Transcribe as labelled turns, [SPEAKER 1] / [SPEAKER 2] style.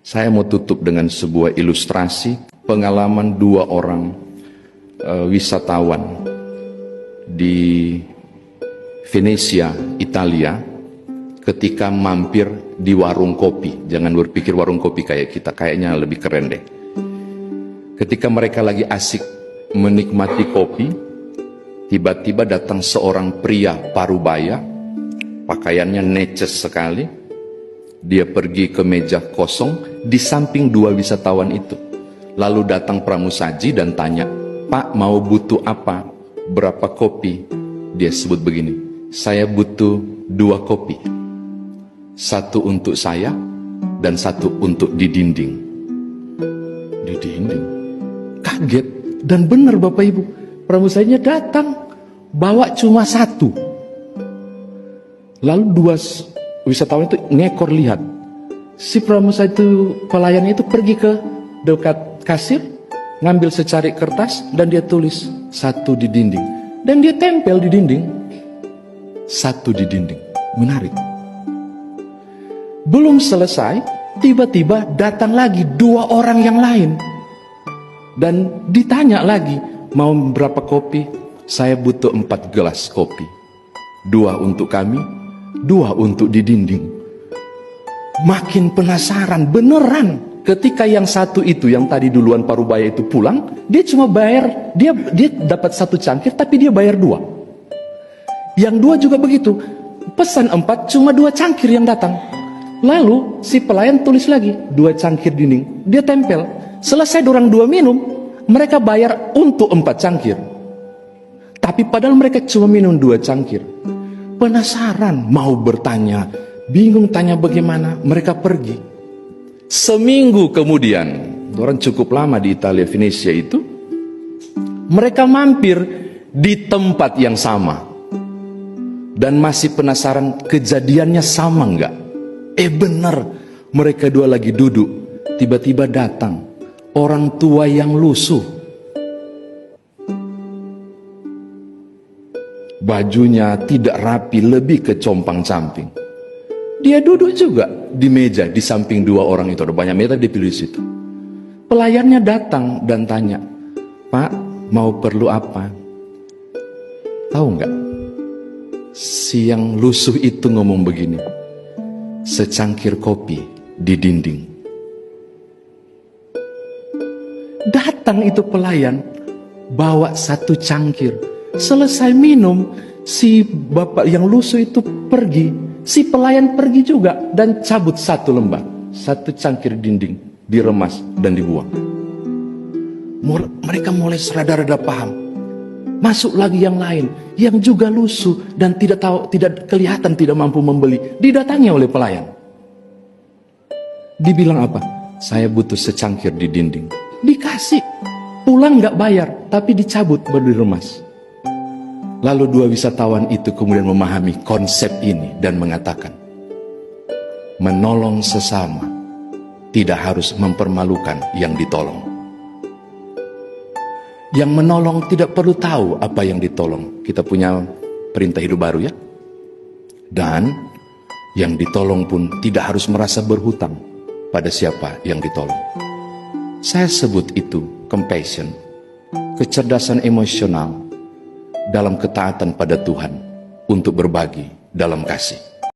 [SPEAKER 1] Saya mau tutup dengan sebuah ilustrasi pengalaman dua orang wisatawan di Venesia, Italia, ketika mampir di warung kopi. Jangan berpikir warung kopi kayak kita, kayaknya lebih keren deh. Ketika mereka lagi asik menikmati kopi, tiba-tiba datang seorang pria parubaya, pakaiannya neces sekali. Dia pergi ke meja kosong di samping dua wisatawan itu. Lalu datang pramusaji dan tanya, "Pak, mau butuh apa? Berapa kopi?" Dia sebut begini, "Saya butuh 2 kopi. 1 untuk saya dan 1 untuk di dinding." Di dinding? Kaget. Dan benar Bapak Ibu, pramusajinya datang, bawa cuma 1. Lalu 2 wisatawan itu ngekor lihat. Si pramusaji itu, pelayannya itu pergi ke dekat kasir, ngambil secari kertas dan dia tulis 1 di dinding. Dan dia tempel di dinding. 1 di dinding. Menarik. Belum selesai, tiba-tiba datang lagi 2 orang yang lain. Dan ditanya lagi, "Mau berapa kopi?" "Saya butuh 4 gelas kopi. 2 untuk kami, 2 untuk di dinding." Makin penasaran, beneran. Ketika yang 1 itu, yang tadi duluan parubaya itu pulang, dia cuma bayar, dia dapat 1 cangkir, tapi dia bayar 2. Yang 2 juga begitu, pesan 4, cuma 2 cangkir yang datang. Lalu si pelayan tulis lagi 2 cangkir dinding, dia tempel. Selesai dorang 2 minum, mereka bayar untuk 4 cangkir. Tapi padahal mereka cuma minum 2 cangkir. Penasaran, mau bertanya, bingung tanya bagaimana, mereka pergi. Seminggu kemudian, orang cukup lama di Italia, Venesia itu, mereka mampir di tempat yang sama. Dan masih penasaran kejadiannya sama enggak? Benar, mereka 2 lagi duduk, tiba-tiba datang orang tua yang lusuh. Bajunya tidak rapi, lebih ke compang-camping. Dia duduk juga di meja di samping 2 orang itu. Ada banyak meja dia pilih di situ. Pelayannya datang dan tanya, "Pak, mau perlu apa?" Tahu nggak? Si yang lusuh itu ngomong begini, "Secangkir kopi di dinding." Datang itu pelayan, bawa 1 cangkir. Selesai minum, si bapak yang lusuh itu pergi. Si pelayan pergi juga dan cabut 1 lembar. 1 cangkir dinding diremas dan dibuang. Mereka mulai serada-rada paham. Masuk lagi yang lain, yang juga lusuh dan tidak tahu, tidak kelihatan, tidak mampu membeli. Didatangi oleh pelayan. Dibilang apa? "Saya butuh secangkir di dinding." Dikasih. Pulang nggak bayar, tapi dicabut baru diremas. Lalu 2 wisatawan itu kemudian memahami konsep ini dan mengatakan, menolong sesama tidak harus mempermalukan yang ditolong. Yang menolong tidak perlu tahu apa yang ditolong. Kita punya perintah hidup baru ya. Dan yang ditolong pun tidak harus merasa berhutang pada siapa yang ditolong. Saya sebut itu compassion, kecerdasan emosional dalam ketaatan pada Tuhan untuk berbagi dalam kasih.